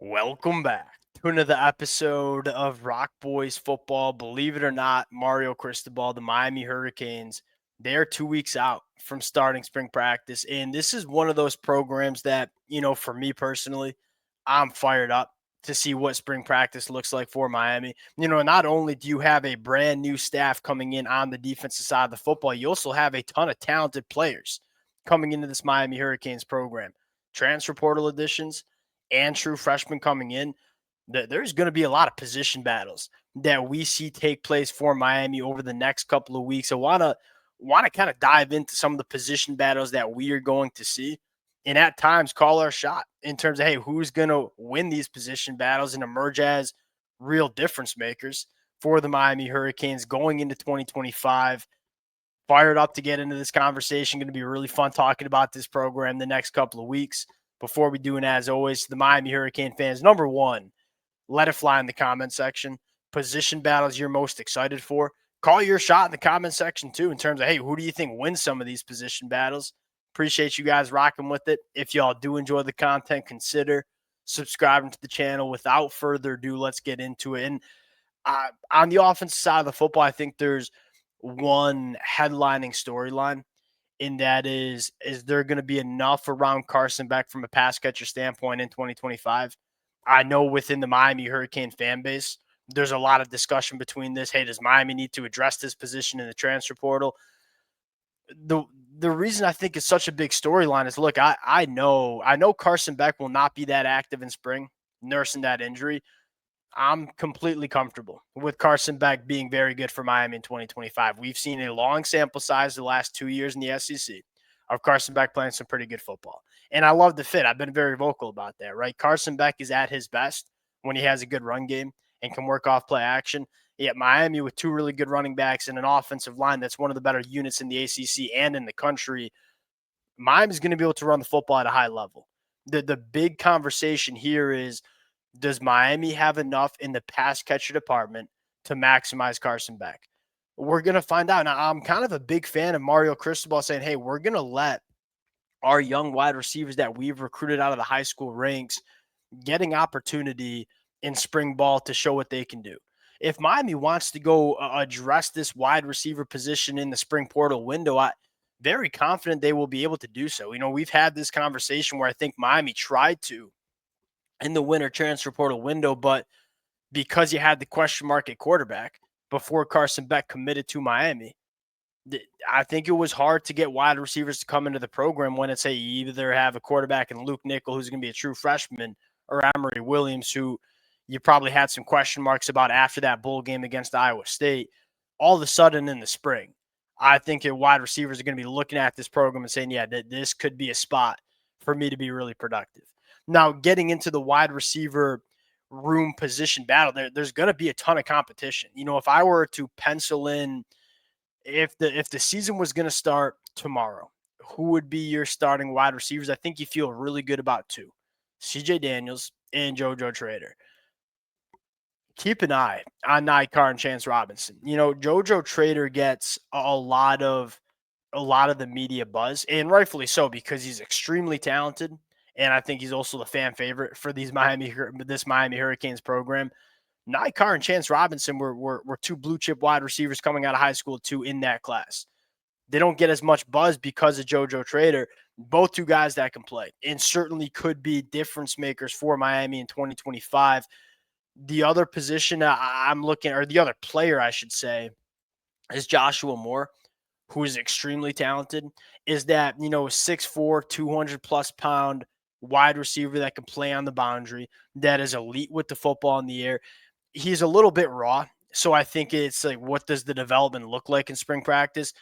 Welcome back to another episode of Rock Boys Football. Believe it or not, Mario Cristobal, the Miami Hurricanes, they're 2 weeks out from starting spring practice. And this is one of those programs that, for me personally, I'm fired up to see what spring practice looks like for Miami. Not only do you have a brand new staff coming in on the defensive side of the football, you also have a ton of talented players coming into this Miami Hurricanes program. Transfer portal additions and true freshmen coming in, there's going to be a lot of position battles that we see take place for Miami over the next couple of weeks. I want to kind of dive into some of the position battles that we are going to see, and at times call our shot in terms of, hey, who's going to win these position battles and emerge as real difference makers for the Miami Hurricanes going into 2025. Fired up to get into this conversation. Going to be really fun talking about this program the next couple of weeks. Before we do, and as always, the Miami Hurricane fans, number one, let it fly in the comment section. Position battles you're most excited for. Call your shot in the comment section too, in terms of, hey, who do you think wins some of these position battles? Appreciate you guys rocking with it. If y'all do enjoy the content, consider subscribing to the channel. Without further ado, let's get into it. And on the offensive side of the football, I think there's one headlining storyline, and that is there going to be enough around Carson Beck from a pass catcher standpoint in 2025? I know within the Miami Hurricane fan base, there's a lot of discussion between this. Hey, does Miami need to address this position in the transfer portal? The the reason I think it's such a big storyline is, look, I know Carson Beck will not be that active in spring, nursing that injury. I'm completely comfortable with Carson Beck being very good for Miami in 2025. We've seen a long sample size the last 2 years in the SEC of Carson Beck playing some pretty good football. And I love the fit. I've been very vocal about that, right? Carson Beck is at his best when he has a good run game and can work off play action. Yet Miami, with two really good running backs and an offensive line that's one of the better units in the ACC and in the country, Miami's going to be able to run the football at a high level. The big conversation here is, does Miami have enough in the pass catcher department to maximize Carson Beck? We're going to find out. Now, I'm kind of a big fan of Mario Cristobal saying, hey, we're going to let our young wide receivers that we've recruited out of the high school ranks getting opportunity in spring ball to show what they can do. If Miami wants to go address this wide receiver position in the spring portal window, I very confident they will be able to do so. We've had this conversation where I think Miami tried to in the winter transfer portal window, but because you had the question mark at quarterback before Carson Beck committed to Miami, I think it was hard to get wide receivers to come into the program when it's, hey, you either have a quarterback in Luke Nickel, who's going to be a true freshman, or Emory Williams, who you probably had some question marks about after that bowl game against Iowa State. All of a sudden in the spring, I think your wide receivers are going to be looking at this program and saying, yeah, this could be a spot for me to be really productive. Now, getting into the wide receiver room position battle, there's going to be a ton of competition. If I were to pencil in, if the season was going to start tomorrow, who would be your starting wide receivers? I think you feel really good about two: CJ Daniels and JoJo Trader. Keep an eye on Carr and Chance Robinson. JoJo Trader gets a lot of the media buzz, and rightfully so, because he's extremely talented, and I think he's also the fan favorite for this Miami Hurricanes program. Carr and Chance Robinson were two blue chip wide receivers coming out of high school too in that class. They don't get as much buzz because of JoJo Trader. Both two guys that can play and certainly could be difference makers for Miami in 2025. The other position I'm looking, or the other player I should say, is Joshua Moore, who is extremely talented. Is that 6'4", 200+ pound wide receiver that can play on the boundary, that is elite with the football in the air. He's a little bit raw, so I think it's like, what does the development look like in spring practice?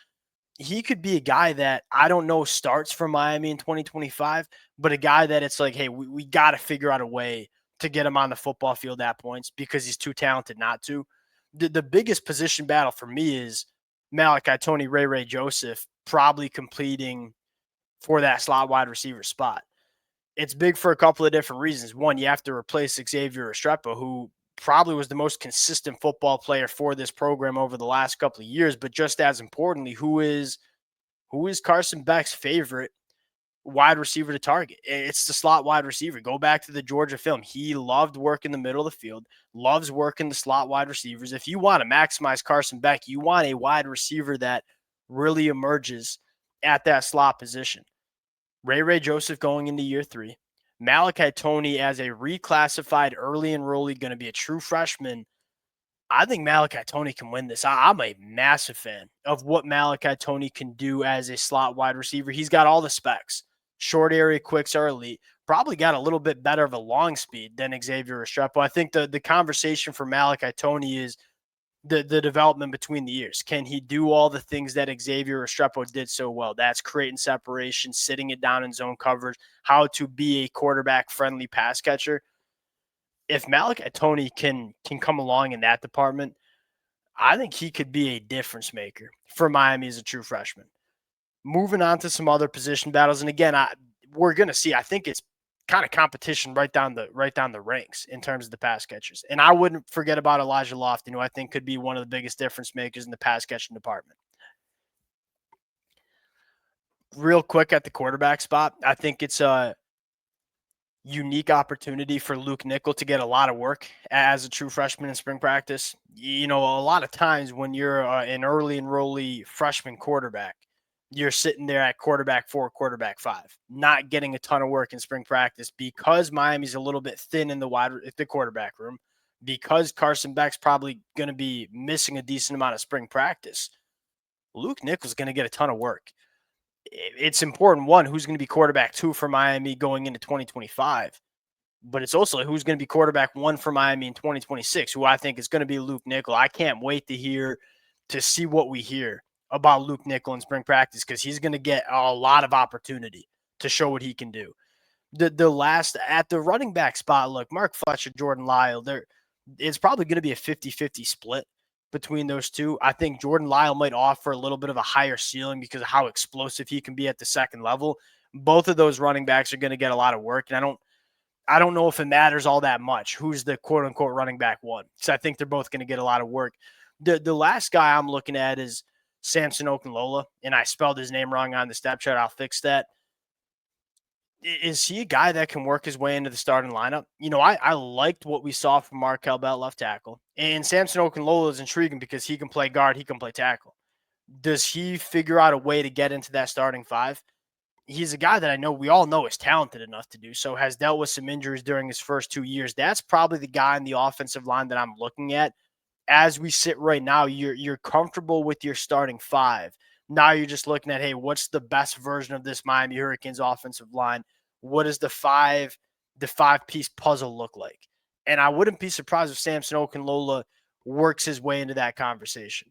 He could be a guy that I don't know starts for Miami in 2025, but a guy that it's like, hey, we got to figure out a way to get him on the football field at points because he's too talented not to. The biggest position battle for me is Malachi Tony Ray Joseph probably completing for that slot wide receiver spot. It's big for a couple of different reasons. One, you have to replace Xavier Restrepo, who probably was the most consistent football player for this program over the last couple of years. But just as importantly, who is Carson Beck's favorite wide receiver to target. It's the slot wide receiver. Go back to the Georgia film. He loved working the middle of the field, loves working the slot wide receivers. If you want to maximize Carson Beck, you want a wide receiver that really emerges at that slot position. Ray Joseph going into year 3. Malachi Toney as a reclassified early enrollee, going to be a true freshman. I think Malachi Toney can win this. I'm a massive fan of what Malachi Toney can do as a slot wide receiver. He's got all the specs. Short area quicks are elite. Probably got a little bit better of a long speed than Xavier Restrepo. I think the conversation for Malachi Toney is the development between the years. Can he do all the things that Xavier Restrepo did so well? That's creating separation, sitting it down in zone coverage, how to be a quarterback-friendly pass catcher. If Malachi Toney can come along in that department, I think he could be a difference maker for Miami as a true freshman. Moving on to some other position battles, and again, we're going to see. I think it's kind of competition right down the ranks in terms of the pass catchers. And I wouldn't forget about Elijah Lofton, who I think could be one of the biggest difference makers in the pass catching department. Real quick at the quarterback spot, I think it's a unique opportunity for Luke Nickel to get a lot of work as a true freshman in spring practice. You know, a lot of times when you're an early enrollee freshman quarterback, you're sitting there at quarterback 4, quarterback 5, not getting a ton of work in spring practice because Miami's a little bit thin in the quarterback room, because Carson Beck's probably going to be missing a decent amount of spring practice. Luke Nickel's going to get a ton of work. It's important, one, who's going to be quarterback 2 for Miami going into 2025, but it's also who's going to be quarterback 1 for Miami in 2026, who I think is going to be Luke Nickel. I can't wait to see what we hear about Luke Nickel in spring practice, because he's going to get a lot of opportunity to show what he can do. The last at the running back spot, look, Mark Fletcher, Jordan Lyle, it's probably going to be a 50-50 split between those two. I think Jordan Lyle might offer a little bit of a higher ceiling because of how explosive he can be at the second level. Both of those running backs are going to get a lot of work, and I don't know if it matters all that much who's the quote unquote running back 1, because I think they're both going to get a lot of work. The last guy I'm looking at is Samson Okunlola, and I spelled his name wrong on the step chart. I'll fix that. Is he a guy that can work his way into the starting lineup? You know, I liked what we saw from Markel Bell left tackle. And Samson Okunlola is intriguing because he can play guard, he can play tackle. Does he figure out a way to get into that starting 5? He's a guy that I know we all know is talented enough to do so, has dealt with some injuries during his first 2 years. That's probably the guy in the offensive line that I'm looking at. As we sit right now, you're comfortable with your starting 5. Now you're just looking at, hey, what's the best version of this Miami Hurricanes offensive line? What does the five-piece puzzle look like? And I wouldn't be surprised if Samson Okunlola works his way into that conversation.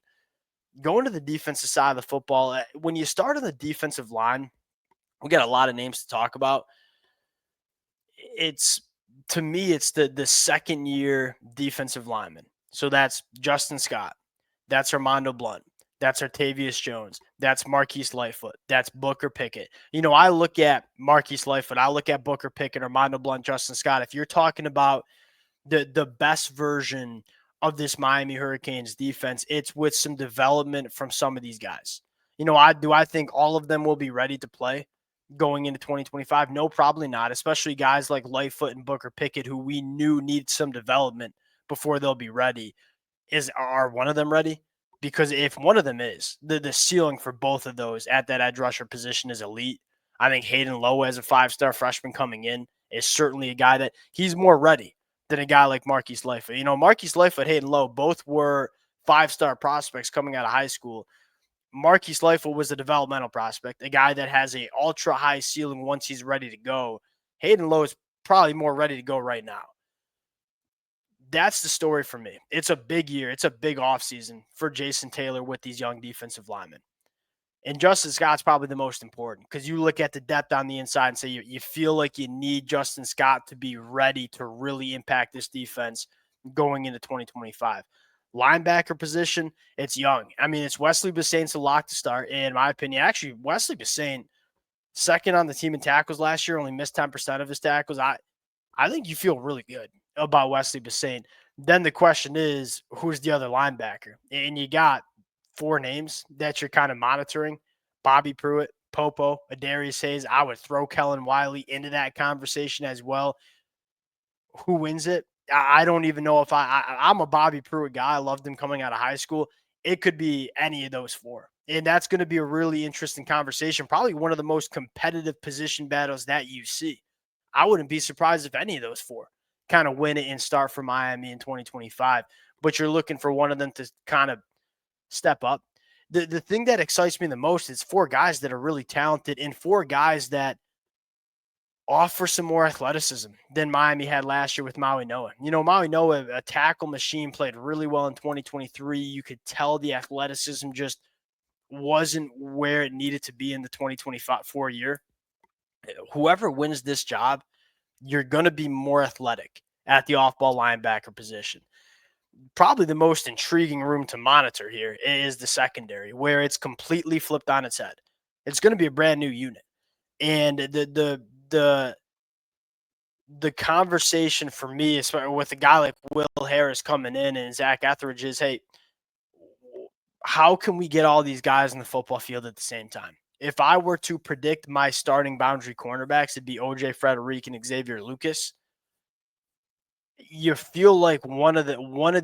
Going to the defensive side of the football, when you start on the defensive line, we got a lot of names to talk about. To me, it's the second-year defensive lineman. So that's Justin Scott. That's Armando Blunt. That's Artavius Jones. That's Marquise Lightfoot. That's Booker Pickett. You know, I look at Marquise Lightfoot. I look at Booker Pickett, Armando Blunt, Justin Scott. If you're talking about the best version of this Miami Hurricanes defense, it's with some development from some of these guys. You know, I think all of them will be ready to play going into 2025? No, probably not, especially guys like Lightfoot and Booker Pickett, who we knew need some development before they'll be ready. Are one of them ready? Because if one of them is, the ceiling for both of those at that edge rusher position is elite. I think Hayden Lowe, as a 5-star freshman coming in, is certainly a guy that he's more ready than a guy like Marquise Lightfoot. You know, Marquise Lightfoot, Hayden Lowe, both were 5-star prospects coming out of high school. Marquise Lightfoot was a developmental prospect, a guy that has a ultra high ceiling once he's ready to go. Hayden Lowe is probably more ready to go right now. That's the story for me. It's a big year. It's a big offseason for Jason Taylor with these young defensive linemen. And Justin Scott's probably the most important, because you look at the depth on the inside and say you feel like you need Justin Scott to be ready to really impact this defense going into 2025. Linebacker position, it's young. I mean, it's Wesley Bissaint's a lock to start, in my opinion. Actually, Wesley Bissaint, second on the team in tackles last year, only missed 10% of his tackles. I think you feel really good about Wesley Bissaint. Then the question is, who's the other linebacker? And you got 4 names that you're kind of monitoring: Bobby Pruitt, Popo, Adarius Hayes. I would throw Kellen Wiley into that conversation as well. Who wins it? I don't even know if I'm a Bobby Pruitt guy. I loved him coming out of high school. It could be any of those four. And that's going to be a really interesting conversation. Probably one of the most competitive position battles that you see. I wouldn't be surprised if any of those four kind of win it and start for Miami in 2025. But you're looking for one of them to kind of step up. The thing that excites me the most is four guys that are really talented and four guys that offer some more athleticism than Miami had last year with Maui Noah. You know, Maui Noah, a tackle machine, played really well in 2023. You could tell the athleticism just wasn't where it needed to be in the 2024 year. Whoever wins this job, you're going to be more athletic at the off-ball linebacker position. Probably the most intriguing room to monitor here is the secondary, where it's completely flipped on its head. It's going to be a brand new unit. And the conversation for me, especially with a guy like Will Harris coming in and Zach Etheridge, is, hey, how can we get all these guys in the football field at the same time? If I were to predict my starting boundary cornerbacks, it'd be OJ Frederick and Xavier Lucas. You feel like one of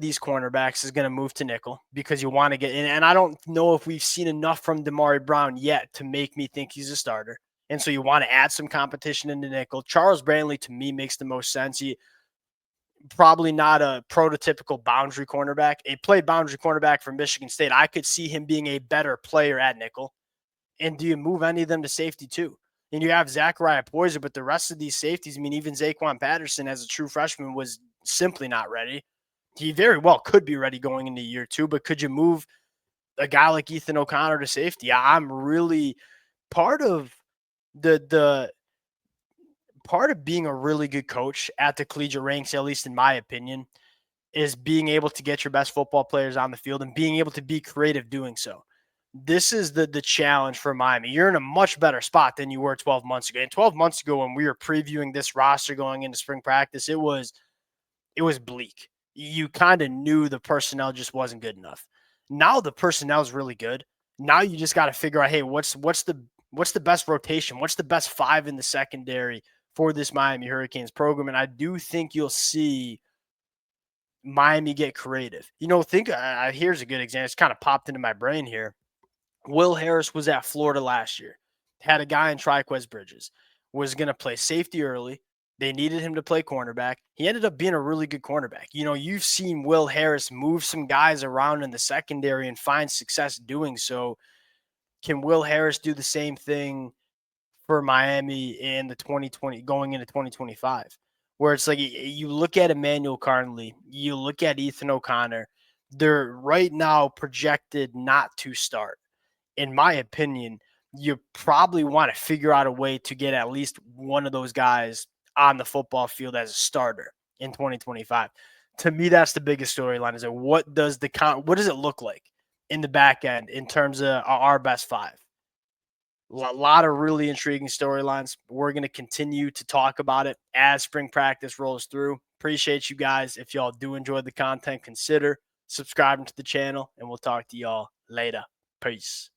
these cornerbacks is going to move to nickel because you want to get in. And I don't know if we've seen enough from Damari Brown yet to make me think he's a starter. And so you want to add some competition into nickel. Charles Brantley, to me, makes the most sense. He probably not a prototypical boundary cornerback. He played boundary cornerback for Michigan State. I could see him being a better player at nickel. And do you move any of them to safety too? And you have Zachariah Poyser, but the rest of these safeties, I mean, even Zaquan Patterson as a true freshman was simply not ready. He very well could be ready going into year two, but could you move a guy like Ethan O'Connor to safety? I'm really part of the part of being a really good coach at the collegiate ranks, at least in my opinion, is being able to get your best football players on the field and being able to be creative doing so. This is the challenge for Miami. You're in a much better spot than you were 12 months ago. And 12 months ago, when we were previewing this roster going into spring practice, it was bleak. You kind of knew the personnel just wasn't good enough. Now the personnel is really good. Now you just got to figure out, hey, what's the best rotation? What's the best five in the secondary for this Miami Hurricanes program? And I do think you'll see Miami get creative. You know, here's a good example. It's kind of popped into my brain here. Will Harris was at Florida last year, had a guy in Triquez Bridges, was going to play safety early. They needed him to play cornerback. He ended up being a really good cornerback. You know, you've seen Will Harris move some guys around in the secondary and find success doing so. Can Will Harris do the same thing for Miami in the 2020 going into 2025? Where it's like you look at Emmanuel Carnley, you look at Ethan O'Connor, they're right now projected not to start. In my opinion, you probably want to figure out a way to get at least one of those guys on the football field as a starter in 2025. To me, that's the biggest storyline. Is that what does it look like in the back end in terms of our best five? A lot of really intriguing storylines. We're going to continue to talk about it as spring practice rolls through. Appreciate you guys. If y'all do enjoy the content, consider subscribing to the channel, and we'll talk to y'all later. Peace.